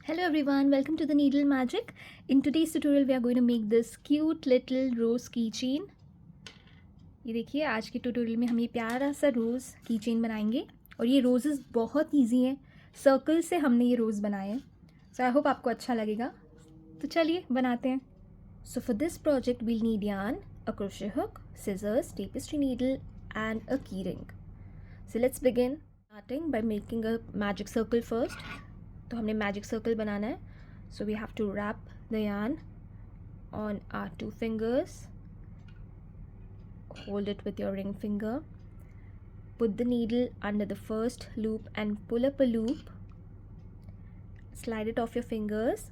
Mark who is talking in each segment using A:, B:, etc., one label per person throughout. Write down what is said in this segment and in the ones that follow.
A: Hello everyone, welcome to the Needle Magic. In today's tutorial we are going to make this cute little rose keychain. ये देखिए आज के tutorial में हम ये प्यारा सा रोज़ कीचेन बनाएंगे और ये रोजेस बहुत इजी हैं. सर्कल से हमने ये रोज़ बनाए हैं. सो आई होप आपको अच्छा लगेगा. तो चलिए बनाते हैं. So for this project we'll need yarn, a crochet hook, scissors, tapestry needle and a key ring. So let's begin. Starting by making a magic circle first. तो हमने मैजिक सर्कल बनाना है. So we have to wrap the yarn on our 2 fingers. Hold it with your ring finger. Put the needle under the first loop and pull up a loop. Slide it off your fingers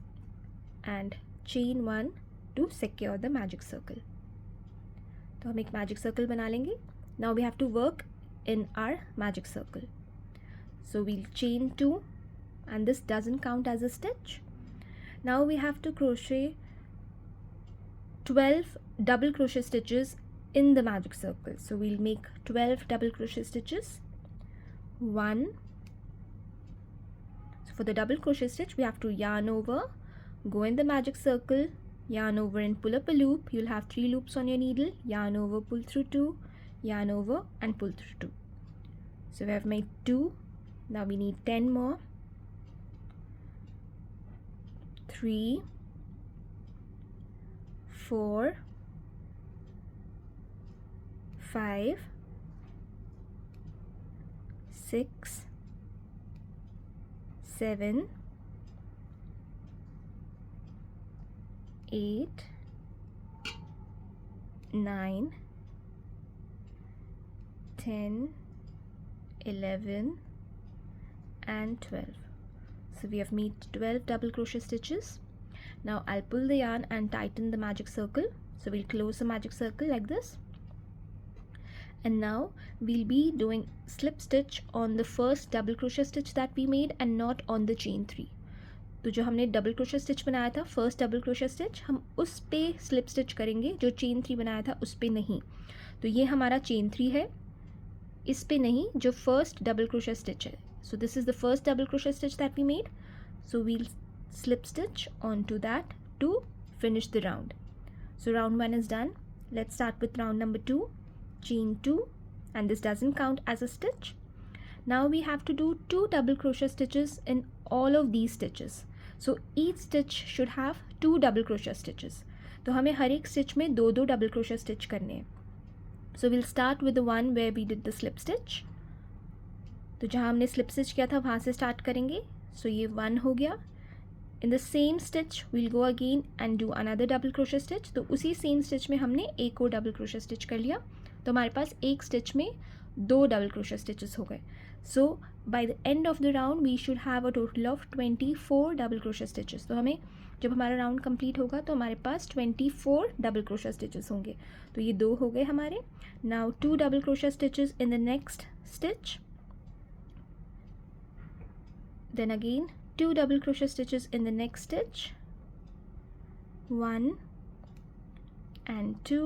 A: and chain 1 to secure the magic circle. तो हम एक magic circle बना लेंगे. Now we have to work in our magic circle. So we'll chain 2 and this doesn't count as a stitch. Now we have to crochet 12 double crochet stitches in the magic circle. So we'll make 12 double crochet stitches. 1. So for the double crochet stitch we have to yarn over, go in the magic circle, yarn over and pull up a loop. You'll have 3 loops on your needle. Yarn over, pull through 2, yarn over and pull through 2. So we have made 2. Now we need 10 more. 3, 4, 5, 6, 7, 8, 9, 10, 11 and 12. So we have made 12 double crochet stitches. Now I'll pull the yarn and tighten the magic circle. So we'll close the magic circle like this. And now we'll be doing slip stitch on the first double crochet stitch that we made and not on the chain 3. तो जो हमने double crochet stitch बनाया था, first double crochet stitch, हम उस pay slip stitch करेंगे. जो chain 3 बनाया था उस पे नहीं. तो ये हमारा चेन 3 है, इस पे नहीं, जो फर्स्ट डबल क्रोशे स्टिच है. So this is the first double crochet stitch that we made. So we'll slip stitch onto that to finish the round. So round 1 is done. Let's start with round number 2. Chain 2 and this doesn't count as a stitch. Now we have to do 2 double crochet stitches in all of these stitches. So each stitch should have 2 double crochet stitches. तो हमें हर एक stitch में 2 double crochet stitch करने हैं. So we'll start with the one where we did the slip stitch. तो जहाँ हमने slip stitch किया था वहाँ से स्टार्ट करेंगे. सो ये 1 हो गया. In the same stitch we'll go again and do another double crochet stitch. तो उसी सेम स्टिच में हमने एक और डबल क्रोशे स्टिच कर लिया. तो हमारे पास एक स्टिच में 2 डबल क्रोशे स्टिचेस हो गए. So by the end of the round we should have a total of 24 double crochet stitches. तो हमें जब हमारा राउंड कंप्लीट होगा तो हमारे पास 24 डबल क्रोशे स्टिचेस होंगे. तो ये 2 हो गए हमारे. Now 2 double crochet stitches in the next stitch. Then again 2 double crochet stitches in the next stitch, 1 and 2.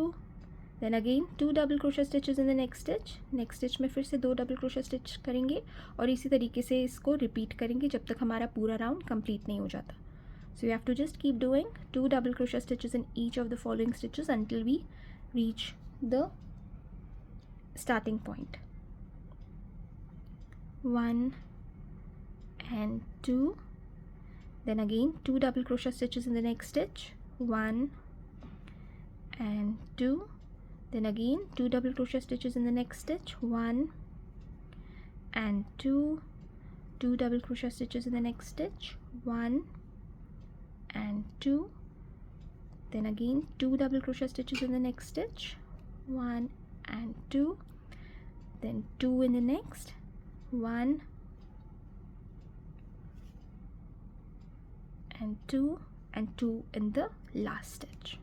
A: Then again 2 double crochet stitches in the next stitch में फिर से 2 double crochet stitch करेंगे और इसी तरीके से इसको रिपीट करेंगे जब तक हमारा पूरा राउंड कंप्लीट नहीं हो जाता. So you have to just keep doing 2 double crochet stitches in each of the following stitches until we reach the starting point. 1 and 2. Then again 2 double crochet stitches in the next stitch, 1 and 2. Then again 2 double crochet stitches in the next stitch, 1 and 2. 2 double crochet stitches in the next stitch, 1 and 2. Then again 2 double crochet stitches in the next stitch, 1 and 2. Then 2 in the next, 1 and 2 in the last stitch.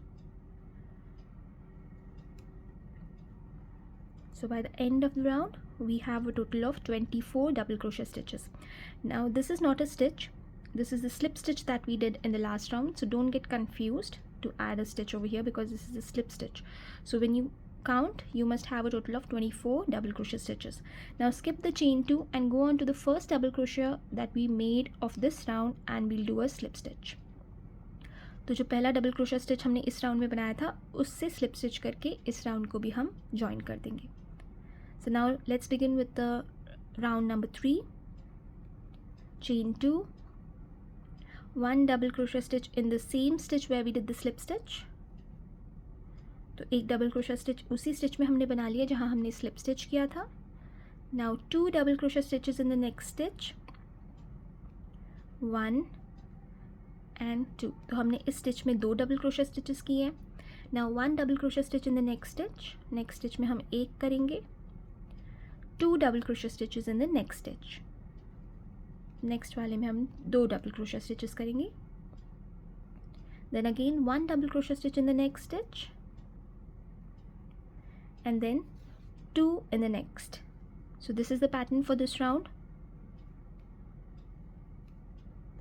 A: So by the end of the round we have a total of 24 double crochet stitches. Now this is not a stitch, this is the slip stitch that we did in the last round. So don't get confused to add a stitch over here because this is a slip stitch. So when you count, you must have a total of 24 double crochet stitches. Now skip the chain 2 and go on to the first double crochet that we made of this round and we'll do a slip stitch. तो जो पहला double crochet stitch हमने इस round में बनाया था उससे slip stitch करके इस राउंड को भी हम ज्वाइन कर देंगे. So now let's begin with the round number 3. Chain 2, 1 double crochet stitch in the same stitch where we did the slip stitch. तो एक डबल क्रोशा स्टिच उसी स्टिच में हमने बना लिया जहाँ हमने स्लिप स्टिच किया था. Now 2 double crochet stitches in the next stitch, 1 and 2. तो हमने इस स्टिच में 2 डबल क्रोशे स्टिचेस किए हैं. Now 1 double crochet stitch in the next stitch. Next stitch में हम एक करेंगे. 2 double crochet stitches in the next stitch. Next वाले में हम 2 डबल क्रोशे स्टिचेस करेंगे. Then again 1 double crochet stitch in the next stitch and then 2 in the next. So this is the pattern for this round.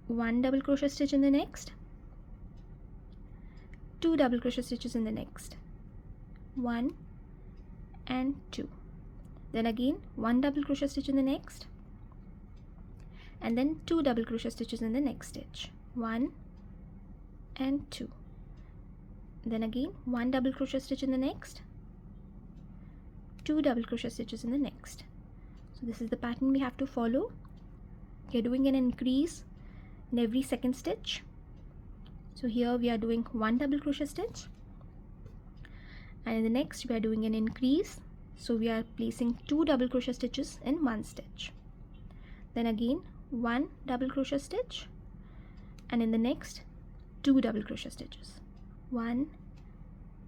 A: 1 double crochet stitch in the next, 2 double crochet stitches in the next, 1 and 2. Then again 1 double crochet stitch in the next and then 2 double crochet stitches in the next stitch, 1 and 2. Then again 1 double crochet stitch in the next, 2 double crochet stitches in the next. So this is the pattern we have to follow. You're doing an increase in every second stitch. So here we are doing 1 double crochet stitch and in the next we are doing an increase. So we are placing 2 double crochet stitches in one stitch. Then again 1 double crochet stitch and in the next 2 double crochet stitches, 1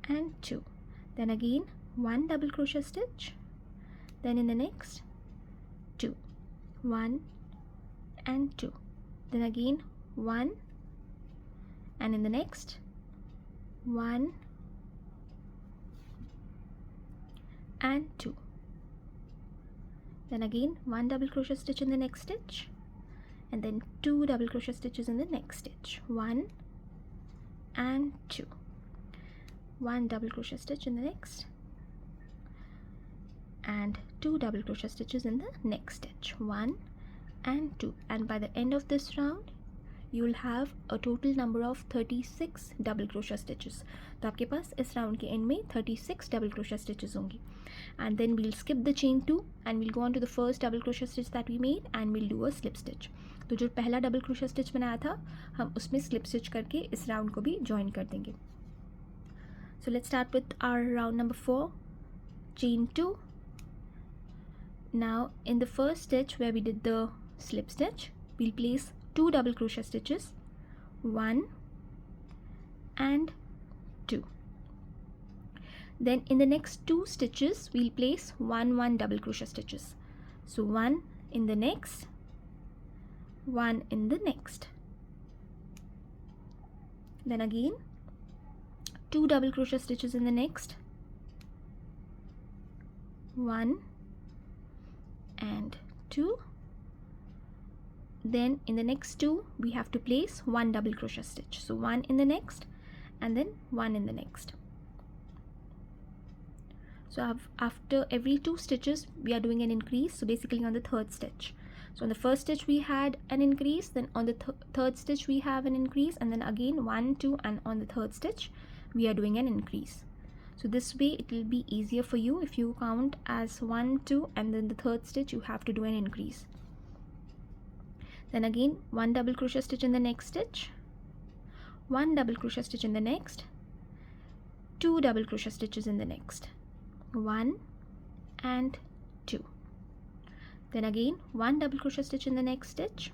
A: and 2. Then again 1 double crochet stitch, then in the next 2, 1 and 2. Then again 1 and in the next 1 and 2. Then again 1 double crochet stitch in the next stitch and then 2 double crochet stitches in the next stitch, 1 and 2. 1 double crochet stitch in the next and 2 double crochet stitches in the next stitch, 1 and 2. And by the end of this round you will have a total number of 36 double crochet stitches. तो आपके पास इस round के end में 36 double crochet stitches होंगी. And then we'll skip the chain 2 and we'll go on to the first double crochet stitch that we made and we'll do a slip stitch. तो जो पहला double crochet stitch बनाया था हम उसमें slip stitch करके इस राउंड को भी ज्वाइन कर देंगे. So let's start with our round number 4. Chain 2. Now in the first stitch where we did the slip stitch, we'll place 2 double crochet stitches, 1 and 2. Then in the next 2 stitches we'll place 1 double crochet stitches. So 1 in the next, 1 in the next. Then again 2 double crochet stitches in the next, 1 and 2. Then in the next 2 we have to place 1 double crochet stitch. So 1 in the next and then 1 in the next. So after every 2 stitches we are doing an increase, so basically on the third stitch. So on the first stitch we had an increase, then on the third stitch we have an increase, and then again 1, 2, and on the third stitch we are doing an increase. So this way it will be easier for you. If you count as 1, 2 and then the third stitch you have to do an increase. Then again 1 double crochet stitch in the next stitch, 1 double crochet stitch in the next, 2 double crochet stitches in the next, 1 and 2. Then again 1 double crochet stitch in the next stitch,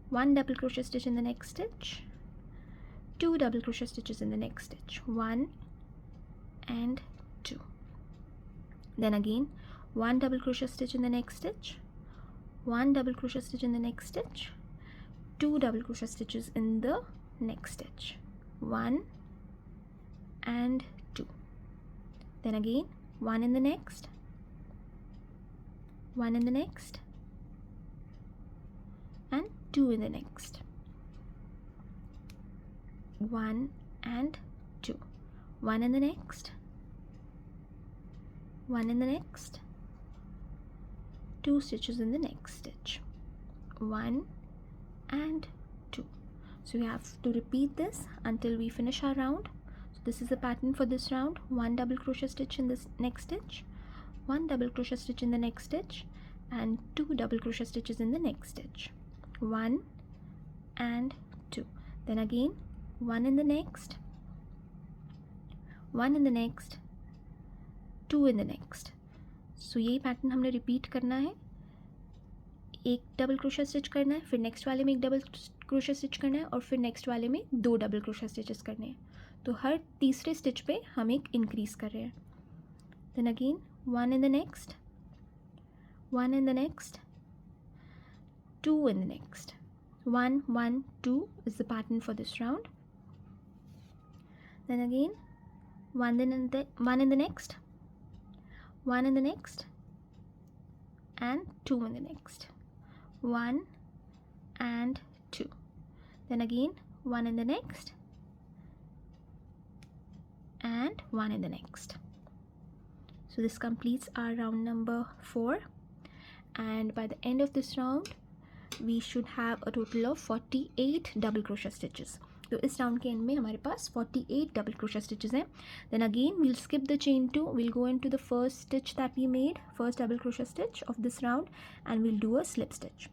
A: 1 double crochet stitch in the next stitch, 2 double crochet stitches in the next stitch, 1 and 2. Then again 1 double crochet stitch in the next stitch, 1 double crochet stitch in the next stitch, 2 double crochet stitches in the next stitch, 1 and 2. Then again 1 in the next, 1 in the next, and 2 in the next, 1 and 2, 1 in the next, 1 in the next, 2 stitches in the next stitch, 1 and 2. So we have to repeat this until we finish our round. So this is the pattern for this round. 1 double crochet stitch in this next stitch, 1 double crochet stitch in the next stitch, and 2 double crochet stitches in the next stitch, 1 and 2. Then again 1 in the next, 1 in the next, 2 in the next. So यही pattern हमने repeat करना है. एक double crochet stitch करना है, फिर next वाले में एक डबल क्रोशा स्टिच करना है, और फिर नेक्स्ट वाले में 2 डबल क्रोशा स्टिचेस करने हैं. तो हर तीसरे स्टिच पे हम एक इंक्रीज कर रहे हैं. Then again 1 in the next, 1 in the next, 2 in the next. 1 1 2 is the pattern for this round. Then again 1 in the next, 1 in the next, and 2 in the next, 1 and 2. Then again 1 in the next and 1 in the next. So this completes our round number 4, and by the end of this round we should have a total of 48 double crochet stitches. तो इस round के end में हमारे पास 48 double crochet stitches हैं. Then again we'll skip the chain 2, we'll go into the first stitch that we made, first double crochet stitch of this round, and we'll do a slip stitch.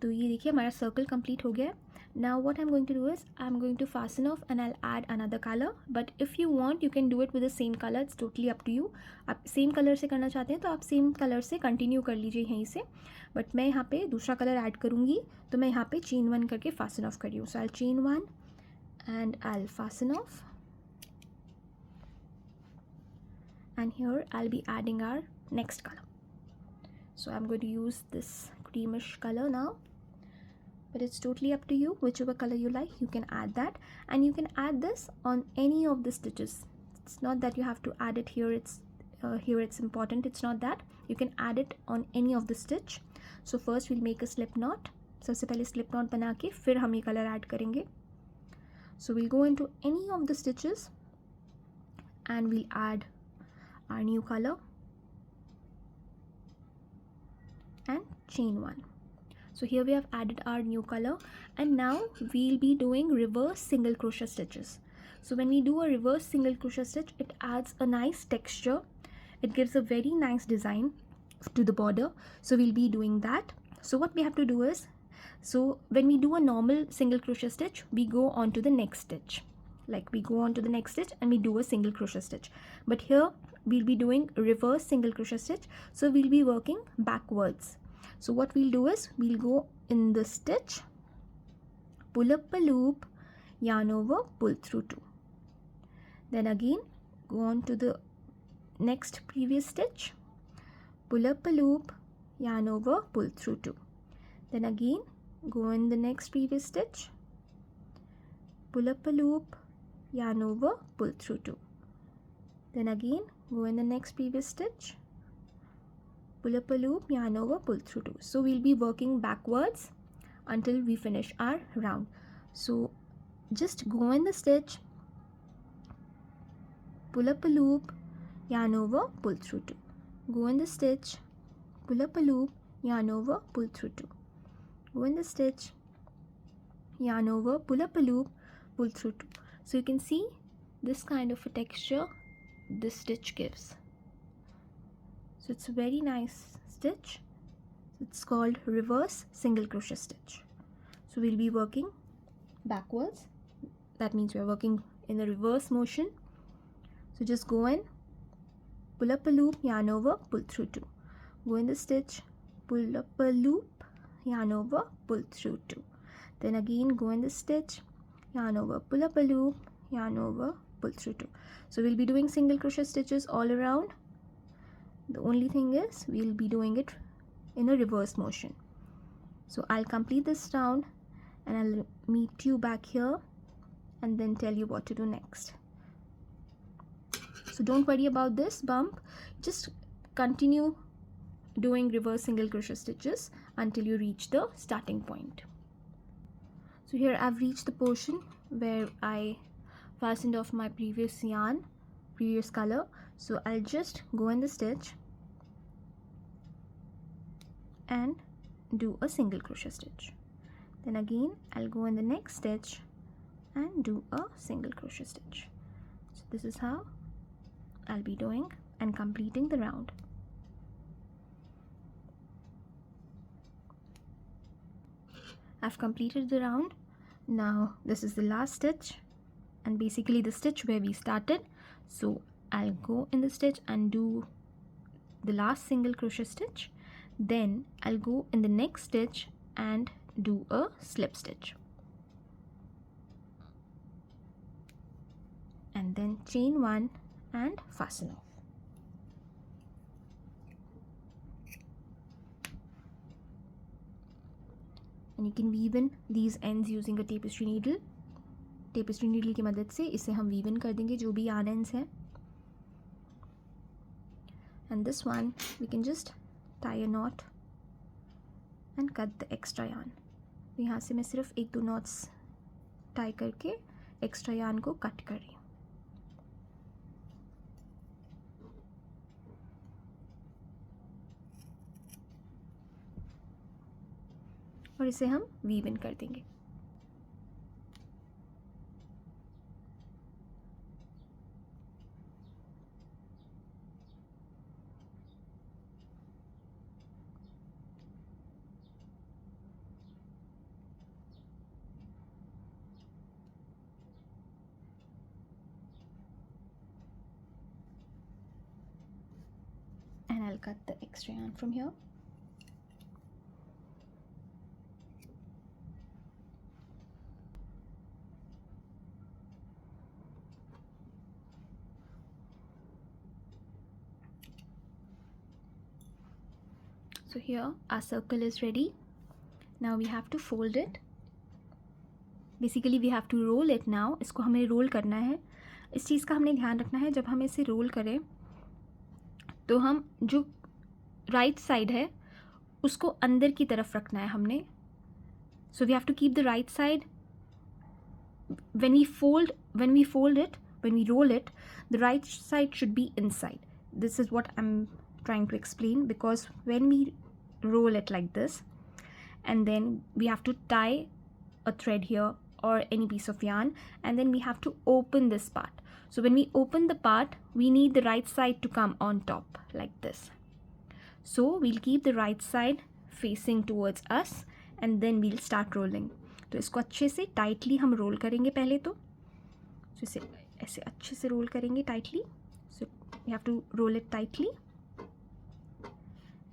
A: तो ये देखिए हमारा circle complete हो गया है. Now what I'm going to do is I'm going to fasten off and I'll add another color, but if you want you can do it with the same color. It's totally up to you. आप same colour से करना चाहते हैं तो आप same colour से continue कर लीजिए यहीं से, बट मैं यहाँ पे दूसरा कलर ऐड करूँगी, तो मैं यहाँ पे चेन 1 करके फासन ऑफ कर रही हूँ. सो आई chain 1 and I'll fasten off, and here I'll be adding our next color. So I'm going to use this creamish color now, but it's totally up to you. Whichever color you like you can add that, and you can add this on any of the stitches. It's not that you have to add it here, it's important. It's not that. You can add it on any of the stitch. So first we'll make a slip knot. सबसे पहले slip knot बना के फिर हम ये color add करेंगे. So we'll go into any of the stitches and we'll add our new color and chain 1. So here we have added our new color, and now we'll be doing reverse single crochet stitches. So when we do a reverse single crochet stitch, it adds a nice texture, it gives a very nice design to the border. So we'll be doing that. So what we have to do is, so when we do a normal single crochet stitch, we go on to the next stitch, like we go on to the next stitch and we do a single crochet stitch. But here we'll be doing reverse single crochet stitch, so we'll be working backwards. So what we'll do is we'll go in the stitch, pull up a loop, yarn over, pull through 2. Then again go on to the next previous stitch, pull up a loop, yarn over, pull through 2. Then again go in the next previous stitch, pull up a loop, yarn over, pull through 2. Then again go in the next previous stitch, pull up a loop, yarn over, pull through 2. So we'll be working backwards until we finish our round. So just go in the stitch, pull up a loop, yarn over, pull through 2. Go in the stitch, pull up a loop, yarn over, pull through 2. Go in the stitch, yarn over, pull up a loop, pull through 2. So you can see this kind of a texture this stitch gives. So it's a very nice stitch. It's called reverse single crochet stitch. So we'll be working backwards. That means we're working in a reverse motion. So just go in, pull up a loop, yarn over, pull through 2. Go in the stitch, pull up a loop, yarn over, pull through 2. Then again go in the stitch, yarn over, pull up a loop, yarn over, pull through 2. So we'll be doing single crochet stitches all around. The only thing is we'll be doing it in a reverse motion. So I'll complete this round and I'll meet you back here and then tell you what to do next. So don't worry about this bump, just continue doing reverse single crochet stitches until you reach the starting point. So here I've reached the portion where I fastened off my previous previous color. So I'll just go in the stitch and do a single crochet stitch. Then again I'll go in the next stitch and do a single crochet stitch. So this is how I'll be doing and completing the round. I've completed the round. Now this is the last stitch and basically the stitch where we started. So I'll go in the stitch and do the last single crochet stitch. Then I'll go in the next stitch and do a slip stitch. And then chain one and fasten off. And you can weave in these ends using a tapestry needle. Tapestry needle की मदद से इसे हम weave इन कर देंगे जो भी yarn ends हैं. And this one we can just tie a knot and cut the extra yarn. तो यहाँ से मैं सिर्फ 1-2 knots tie करके extra yarn को cut कर रही हूँ. और इसे हम वीव इन कर देंगे. And I'll cut the extra yarn from here. So here our circle is ready. Now we have to fold it. Basically we have to roll it now. इसको हमें रोल करना है. इस चीज़ का हमने ध्यान रखना है जब हम इसे रोल करें तो हम जो राइट साइड है उसको अंदर की तरफ रखना है हमने. So we have to keep the right side. When we fold it, when we roll it, the right side should be inside. This is what I'm trying to explain, because when we roll it like this and then we have to tie a thread here or any piece of yarn and then we have to open this part. So when we open the part, we need the right side to come on top like this. So we'll keep the right side facing towards us and then we'll start rolling. तो इसको अच्छे से tightly हम role करेंगे पहले तो. So इसे ऐसे अच्छे से रोल करेंगे tightly. So you have to roll it tightly.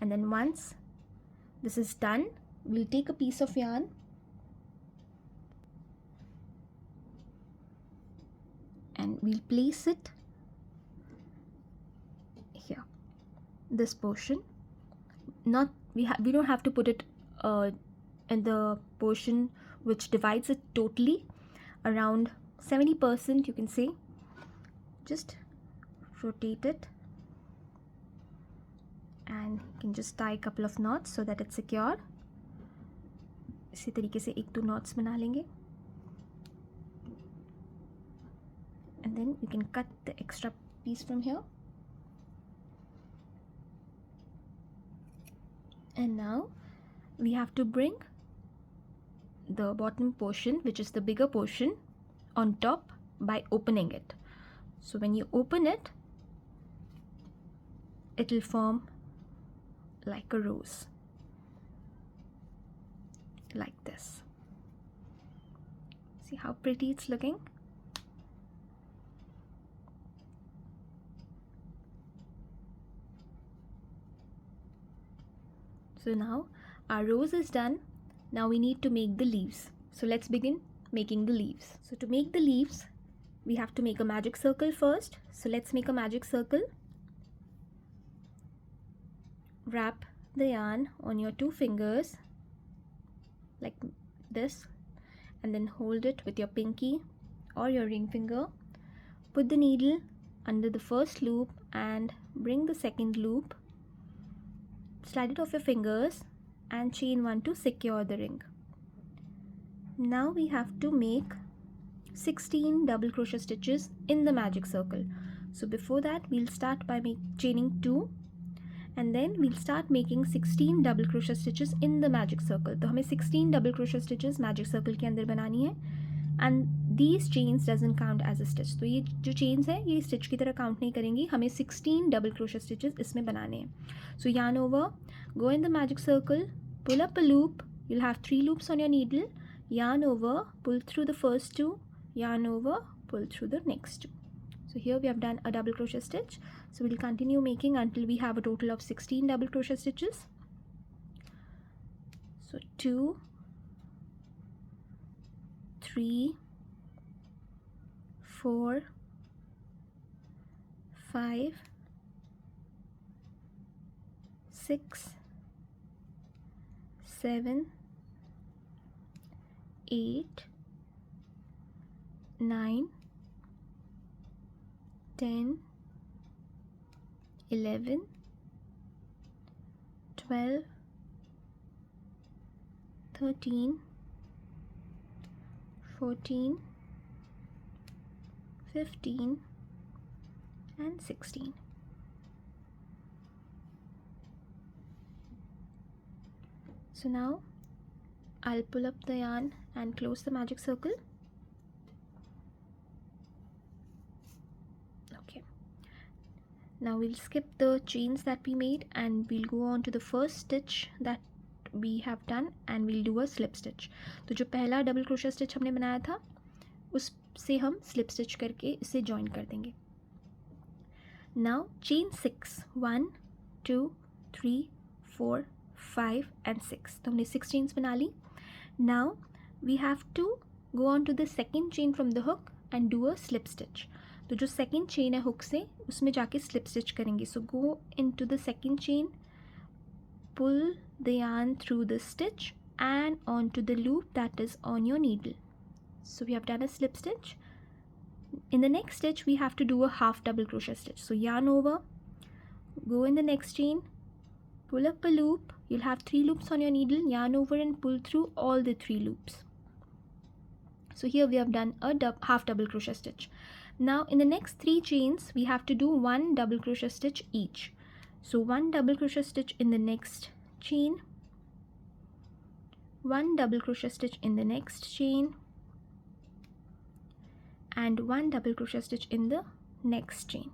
A: And then once this is done, we'll take a piece of yarn and we'll place it here, this portion. Not we don't have to put it in the portion which divides it totally, around 70% you can say. Just rotate it and you can just tie a couple of knots so that it's secure. इसी तरीके से 1-2 knots बना लेंगे. And then you can cut the extra piece from here. And now we have to bring the bottom portion, which is the bigger portion, on top by opening it. So when you open it, it will form like a rose, like this. See how pretty it's looking? So now our rose is done. Now we need to make the leaves. So let's begin making the leaves. So to make the leaves, we have to make a magic circle first. So let's make a magic circle. Wrap the yarn on your 2 fingers like this and then hold it with your pinky or your ring finger. Put the needle under the first loop and bring the second loop. Slide it off your fingers and chain 1 to secure the ring. Now we have to make 16 double crochet stitches in the magic circle. So before that we'll start by chaining 2 and then we'll start making 16 double crochet stitches in the magic circle. तो हमें 16 double crochet stitches magic circle के अंदर बनानी है and these chains doesn't count as a stitch. तो ये जो chains है ये stitch की तरह count नहीं करेंगी, हमें 16 double crochet stitches इसमें बनाने हैं. So yarn over, go in the magic circle, pull up a loop, you'll have 3 loops on your needle, yarn over, pull through the first 2, yarn over, pull through the next 2. So here we have done a double crochet stitch. So we'll continue making until we have a total of 16 double crochet stitches. So 2, 3, 4, 5, 6, 7, 8, 9, 10, 11, 12, 13, 14, 15 and 16. So now I'll pull up the yarn and close the magic circle. Okay. Now we'll skip the chains that we made and we'll go on to the first stitch that we have done and we'll do a slip stitch. तो जो पहला double crochet stitch हमने बनाया था उससे हम slip stitch करके इसे join कर देंगे. Now chain 6, 1, 2, 3, 4, 5 and 6. तो हमने 6 chains बना ली. Now we have to go on to the second chain from the hook and do a slip stitch. तो जो second chain है hook से उसमें जाके slip stitch करेंगे. So go into the second chain, pull the yarn through the stitch and onto the loop that is on your needle. So we have done a slip stitch. In the next stitch we have to do a half double crochet stitch. So yarn over, go in the next chain, pull up a loop, you'll have 3 loops on your needle, yarn over and pull through all the 3 loops. So here we have done a half double crochet stitch. Now in the next 3 chains we have to do 1 double crochet stitch each. So 1 double crochet stitch in the next chain, 1 double crochet stitch in the next chain and 1 double crochet stitch in the next chain.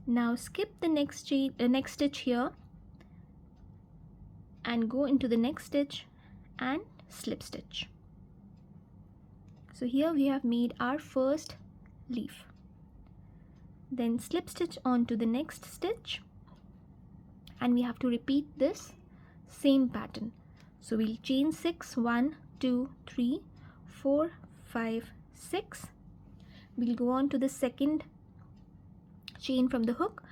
A: Now skip the next chain, next stitch here and go into the next stitch and slip stitch. So here we have made our first leaf. Then slip stitch onto the next stitch and we have to repeat this same pattern. So we'll chain 6, 1, 2, 3, 4, 5, 6. We'll go on to the second chain from the hook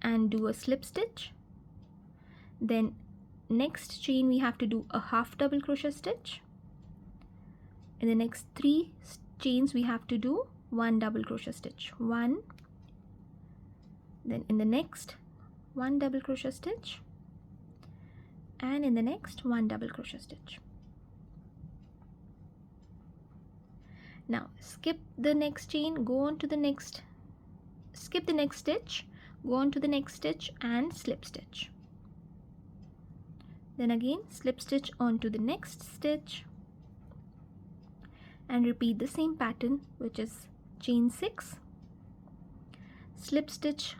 A: and do a slip stitch. Then next chain we have to do a half double crochet stitch. In the next 3 chains we have to do 1 double crochet stitch, 1, then in the next 1 double crochet stitch and in the next 1 double crochet stitch. Now skip the next chain, go on to the next, skip the next stitch, go on to the next stitch and slip stitch. Then again slip stitch onto the next stitch and repeat the same pattern, which is chain 6, slip stitch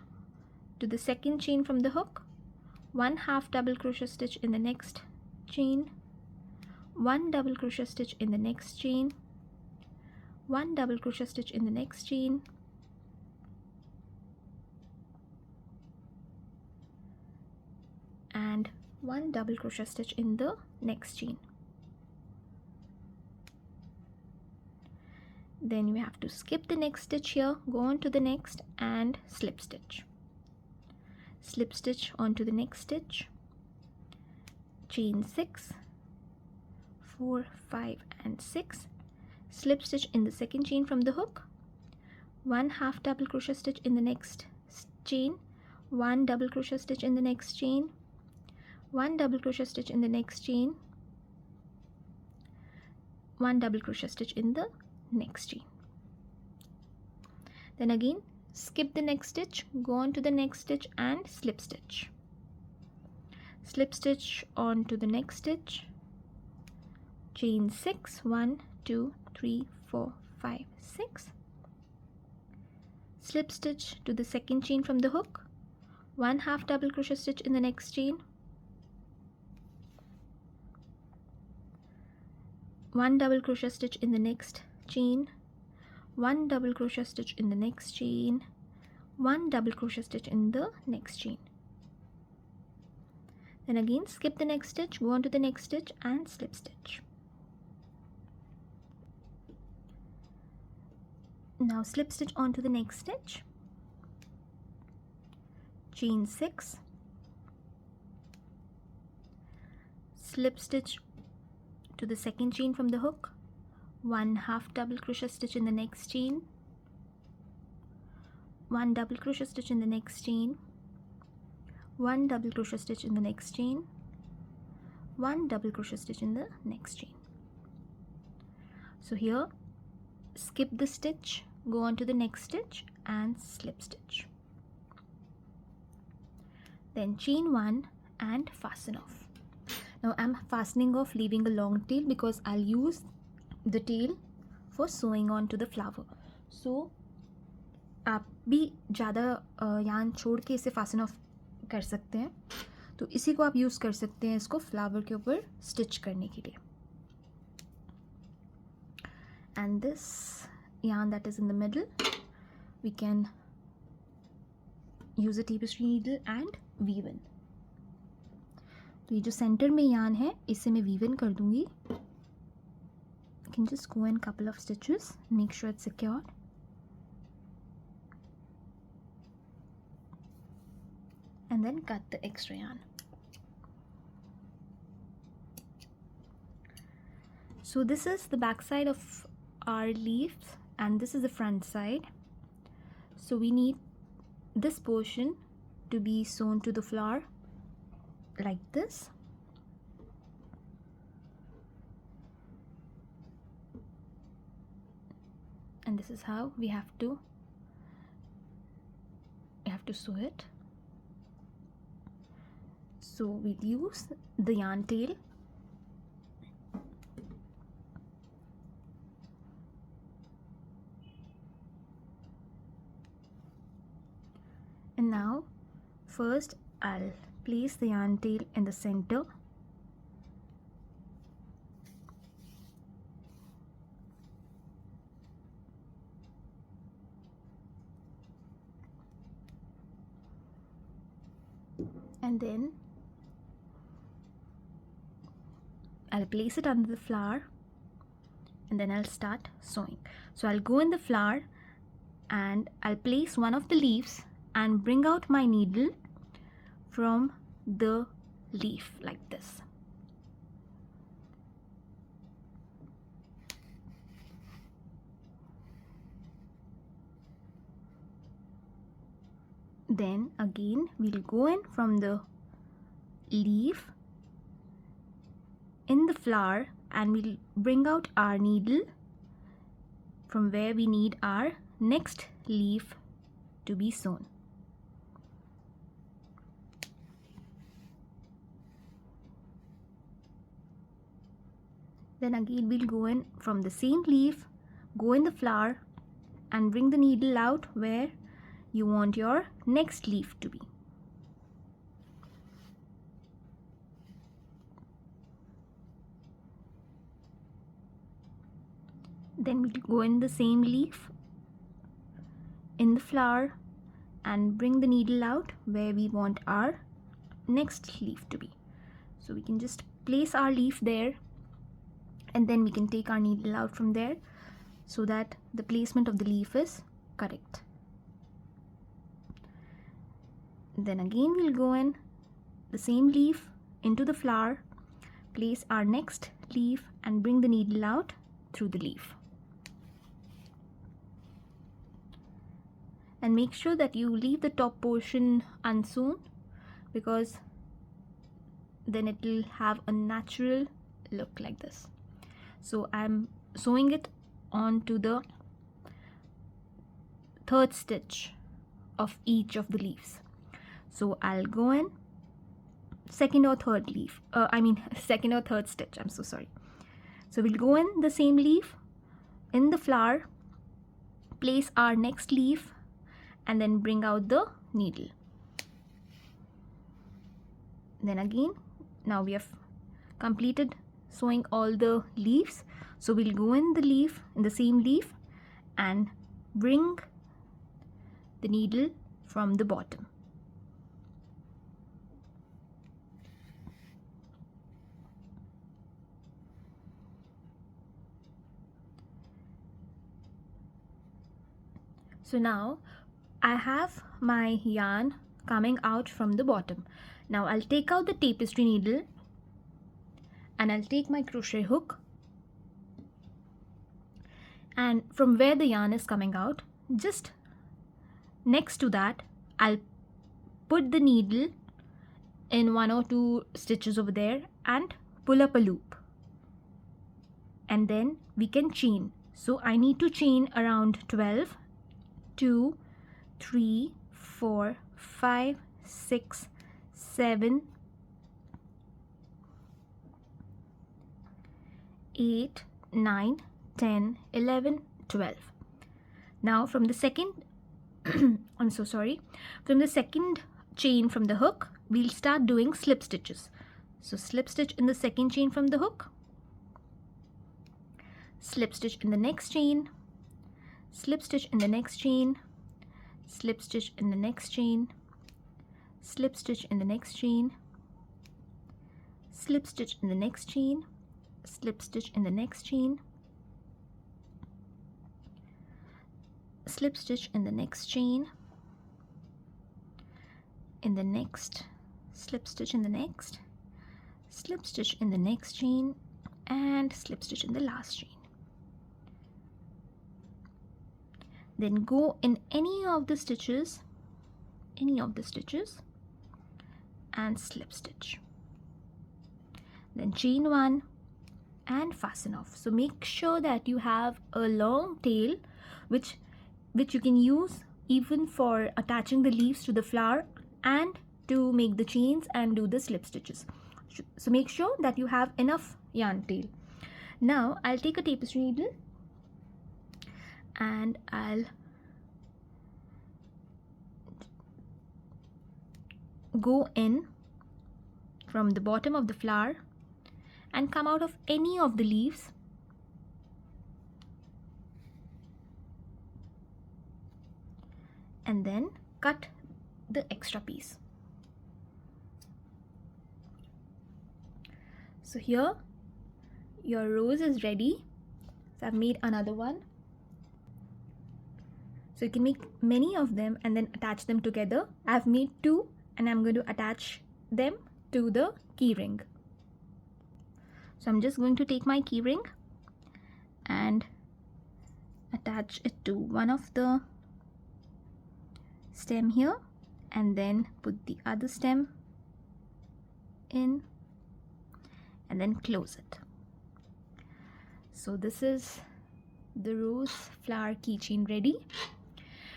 A: to the second chain from the hook, 1 half double crochet stitch in the next chain, 1 double crochet stitch in the next chain, 1 double crochet stitch in the next chain, and 1 double crochet stitch in the next chain. Then we have to skip the next stitch here, go on to the next and slip stitch. Slip stitch onto the next stitch, chain 6, 4, 5 and 6, slip stitch in the second chain from the hook, 1 half double crochet stitch in the next chain, 1 double crochet stitch in the next chain, 1 double crochet stitch in the next chain, 1 double crochet stitch in the next chain. Then again skip the next stitch, go on to the next stitch and slip stitch. Slip stitch on to the next stitch, chain 6, 1 2 3 4 5 6, slip stitch to the second chain from the hook, 1 half double crochet stitch in the next chain, 1 double crochet stitch in the next chain, 1 double crochet stitch in the next chain, 1 double crochet stitch in the next chain. Then again skip the next stitch, go on to the next stitch and slip stitch. Now slip stitch onto the next stitch, chain 6, slip stitch to the second chain from the hook, 1 half double crochet stitch in the next chain, 1 double crochet stitch in the next chain, 1 double crochet stitch in the next chain, 1 double crochet stitch in the next chain. So here skip the stitch, go on to the next stitch and slip stitch. Then chain 1 and fasten off. Now I'm fastening off, leaving a long tail because I'll use the tail for sewing on to the flower. So आप भी ज़्यादा यान छोड़ के इसे fasten of कर सकते हैं, तो इसी को आप यूज़ कर सकते हैं इसको फ्लावर के ऊपर स्टिच करने के लिए. And this yarn that is in the middle, we can use a tapestry needle and weave in. तो ये जो सेंटर में यान है इसे मैं weave in कर दूंगी. You can just go in couple of stitches, make sure it's secured. And then cut the extra yarn. So this is the back side of our leaves and this is the front side. So we need this portion to be sewn to the flower like this. And this is how we have to sew it. So we'll use the yarn tail and now first I'll place the yarn tail in the center. And then I'll place it under the flower and then I'll start sewing. So I'll go in the flower and I'll place one of the leaves and bring out my needle from the leaf like this. Then again we'll go in from the leaf in the flower and we'll bring out our needle from where we need our next leaf to be sewn. Then again we'll go in from the same leaf, go in the flower and bring the needle out where you want your next leaf to be. Then we'll go in the same leaf in the flower and bring the needle out where we want our next leaf to be. So we can just place our leaf there and then we can take our needle out from there so that the placement of the leaf is correct. Then again we'll go in the same leaf into the flower, place our next leaf and bring the needle out through the leaf. And make sure that you leave the top portion unsewn because then it will have a natural look like this. So I'm sewing it onto the third stitch of each of the leaves. So I'll go in second or third leaf, second or third stitch, I'm so sorry. So we'll go in the same leaf, in the flower, place our next leaf, and then bring out the needle. Then again, now we have completed sewing all the leaves. So we'll go in the leaf, in the same leaf, and bring the needle from the bottom. So now I have my yarn coming out from the bottom. Now I'll take out the tapestry needle and I'll take my crochet hook, and from where the yarn is coming out, just next to that, I'll put the needle in 1 or 2 stitches over there and pull up a loop, and then we can chain. So I need to chain around 12, 2, 3, 4, 5, 6, 7, 8, 9, 10, 11, 12. Now from the second I'm so sorry, from the second chain from the hook, we'll start doing slip stitches. So slip stitch in the second chain from the hook, slip stitch in the next chain, slip stitch in the next chain, slip stitch in the next chain, slip stitch in the next chain, slip stitch in the next chain, slip stitch in the next chain, slip stitch in the next chain, in the next, slip stitch in the next, slip stitch in the next chain, and slip stitch in the last chain. Then go in any of the stitches and slip stitch. Then chain 1 and fasten off. So make sure that you have a long tail which you can use even for attaching the leaves to the flower and to make the chains and do the slip stitches. So make sure that you have enough yarn tail. Now I'll take a tapestry needle and I'll go in from the bottom of the flower and come out of any of the leaves and then cut the extra piece. So here your rose is ready. So I've made another one. So you can make many of them and then attach them together. I've made 2 and I'm going to attach them to the key ring. So I'm just going to take my key ring and attach it to one of the stem here and then put the other stem in and then close it. So this is the rose flower keychain ready.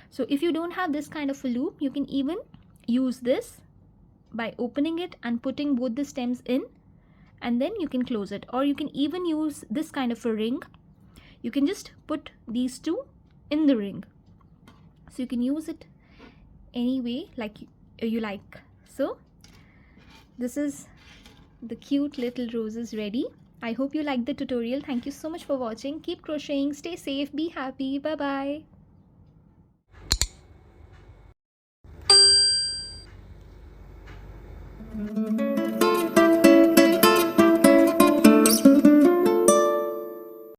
A: So if you don't have this kind of a loop, you can even use this by opening it and putting both the stems in, and then you can close it. Or you can even use this kind of a ring. You can just put these 2 in the ring. So you can use it any way like you like. So this is the cute little roses ready. I hope you liked the tutorial. Thank you so much for watching. Keep crocheting, stay safe, be happy. Bye bye.